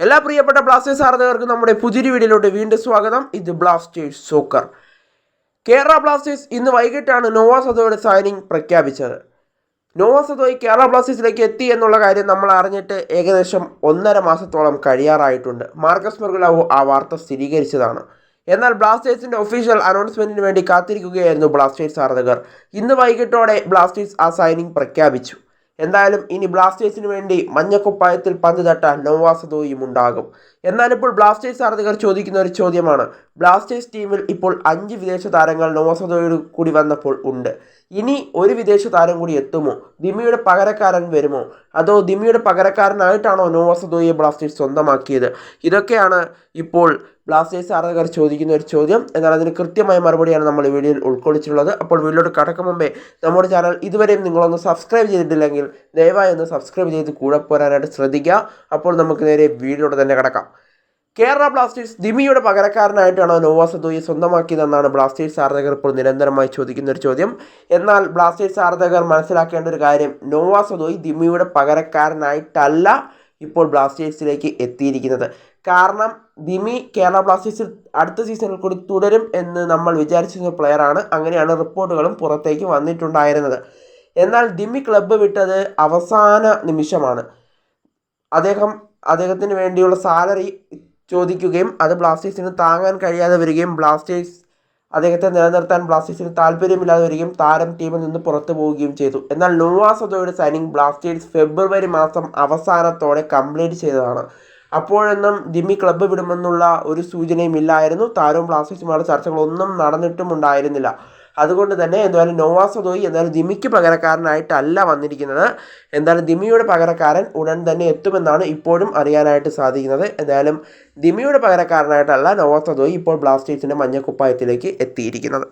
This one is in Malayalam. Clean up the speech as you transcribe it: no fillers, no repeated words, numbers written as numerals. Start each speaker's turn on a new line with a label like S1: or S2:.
S1: എല്ലാ പ്രിയപ്പെട്ട ബ്ലാസ്റ്റേഴ്സ് ആരാധകർക്കും നമ്മുടെ പുതിയൊരു വീഡിയോയിലോട്ട് വീണ്ടും സ്വാഗതം. ഇത് ബ്ലാസ്റ്റേഴ്സ് സോക്കർ. കേരള ബ്ലാസ്റ്റേഴ്സ് ഇന്ന് വൈകിട്ടാണ് നോവാ സദോയുടെ സൈനിങ് പ്രഖ്യാപിച്ചത്. നോവാ സദോയ് കേരള ബ്ലാസ്റ്റേഴ്സിലേക്ക് എത്തി എന്നുള്ള കാര്യം നമ്മൾ അറിഞ്ഞിട്ട് ഏകദേശം 1.5 മാസത്തോളം കഴിയാറായിട്ടുണ്ട്. മാർക്കസ് മെർഗുലാവോ ആ വാർത്ത സ്ഥിരീകരിച്ചതാണ്. എന്നാൽ ബ്ലാസ്റ്റേഴ്സിൻ്റെ ഒഫീഷ്യൽ അനൗൺസ്മെൻറ്റിന് വേണ്ടി കാത്തിരിക്കുകയായിരുന്നു ബ്ലാസ്റ്റേഴ്സ് ആരാധകർ. ഇന്ന് വൈകിട്ടോടെ ബ്ലാസ്റ്റേഴ്സ് ആ സൈനിങ് പ്രഖ്യാപിച്ചു. എന്തായാലും ഇനി ബ്ലാസ്റ്റേഴ്സിന് വേണ്ടി മഞ്ഞക്കുപ്പായത്തിൽ പന്ത് തട്ടാൻ നോവാ സദോയും ഉണ്ടാകും. എന്നാലിപ്പോൾ ബ്ലാസ്റ്റേഴ്സ് ആരാധകർ ചോദിക്കുന്ന ഒരു ചോദ്യമാണ്, ബ്ലാസ്റ്റേഴ്സ് ടീമിൽ ഇപ്പോൾ 5 വിദേശ താരങ്ങൾ നോവാ സദോയോട് കൂടി വന്നപ്പോൾ ഉണ്ട്. ഇനി ഒരു വിദേശ താരം കൂടി എത്തുമോ? ദിമിയുടെ പകരക്കാരൻ വരുമോ? അതോ ദിമിയുടെ പകരക്കാരനായിട്ടാണോ നോവാ സദോയെ ബ്ലാസ്റ്റേഴ്സ് സ്വന്തമാക്കിയത്? ഇതൊക്കെയാണ് ഇപ്പോൾ ബ്ലാസ്റ്റേഴ്സ് ആരാധകർ ചോദിക്കുന്ന ഒരു ചോദ്യം. എന്നാൽ അതിന് കൃത്യമായ മറുപടിയാണ് നമ്മൾ ഈ വീഡിയോയിൽ ഉൾക്കൊള്ളിച്ചിട്ടുള്ളത്. അപ്പോൾ വീഡിയോയിലോട്ട് കടക്കും മുമ്പേ നമ്മുടെ ചാനൽ ഇതുവരെയും നിങ്ങളൊന്ന് സബ്സ്ക്രൈബ് ചെയ്തിട്ടില്ലെങ്കിൽ ദയവായി ഒന്ന് സബ്സ്ക്രൈബ് ചെയ്ത് കൂടെ പോരാനായിട്ട് ശ്രദ്ധിക്കുക. അപ്പോൾ നമുക്ക് നേരെ വീഡിയോയിലോട്ട് തന്നെ കടക്കാം. കേരള ബ്ലാസ്റ്റേഴ്സ് ദിമിയുടെ പകരക്കാരനായിട്ടാണോ നോവാ സദോയെ സ്വന്തമാക്കിയതെന്നാണ് ബ്ലാസ്റ്റേഴ്സ് ആരാധകർ ഇപ്പോൾ നിരന്തരമായി ചോദിക്കുന്ന ഒരു ചോദ്യം. എന്നാൽ ബ്ലാസ്റ്റേഴ്സ് ആരാധകർ മനസ്സിലാക്കേണ്ട ഒരു കാര്യം, നോവാ സദോയ് ദിമിയുടെ പകരക്കാരനായിട്ടല്ല ഇപ്പോൾ ബ്ലാസ്റ്റേഴ്സിലേക്ക് എത്തിയിരിക്കുന്നത്. കാരണം ദിമി കേരള ബ്ലാസ്റ്റേഴ്സിൽ അടുത്ത സീസണിൽ കൂടി തുടരും എന്ന് നമ്മൾ വിചാരിച്ചിരുന്ന പ്ലെയറാണ്. അങ്ങനെയാണ് റിപ്പോർട്ടുകളും പുറത്തേക്ക് വന്നിട്ടുണ്ടായിരുന്നത്. എന്നാൽ ദിമി ക്ലബ്ബ് വിട്ടത് അവസാന നിമിഷമാണ്. അദ്ദേഹത്തിന് വേണ്ടിയുള്ള സാലറി ചോദിക്കുകയും അത് ബ്ലാസ്റ്റേഴ്സിന് താങ്ങാൻ കഴിയാതെ വരികയും ബ്ലാസ്റ്റേഴ്സ് അദ്ദേഹത്തെ നിലനിർത്താൻ ബ്ലാസ്റ്റേഴ്സിന് താല്പര്യമില്ലാതെ വരികയും താരം ടീമിൽ നിന്ന് പുറത്തു പോവുകയും ചെയ്തു. എന്നാൽ നോവാ സദോയുടെ സൈനിങ് ബ്ലാസ്റ്റേഴ്സ് ഫെബ്രുവരി മാസം അവസാനത്തോടെ കംപ്ലീറ്റ് ചെയ്തതാണ്. അപ്പോഴൊന്നും ദിമി ക്ലബ്ബ് വിടുമെന്നുള്ള ഒരു സൂചനയും ഇല്ലായിരുന്നു. താരവും ബ്ലാസ്റ്റേഴ്സുമായുള്ള ചർച്ചകളൊന്നും നടന്നിട്ടുമുണ്ടായിരുന്നില്ല. അതുകൊണ്ട് തന്നെ എന്തായാലും നോവാ സദോയ് എന്തായാലും ദിമിക്ക് പകരക്കാരനായിട്ടല്ല വന്നിരിക്കുന്നത്. എന്തായാലും ദിമിയുടെ പകരക്കാരൻ ഉടൻ തന്നെ എത്തുമെന്നാണ് ഇപ്പോഴും അറിയാനായിട്ട് സാധിക്കുന്നത്. എന്തായാലും ദിമിയുടെ പകരക്കാരനായിട്ടല്ല നോവാ സദോയ് ഇപ്പോൾ ബ്ലാസ്റ്റേഴ്സിൻ്റെ മഞ്ഞക്കുപ്പായത്തിലേക്ക് എത്തിയിരിക്കുന്നത്.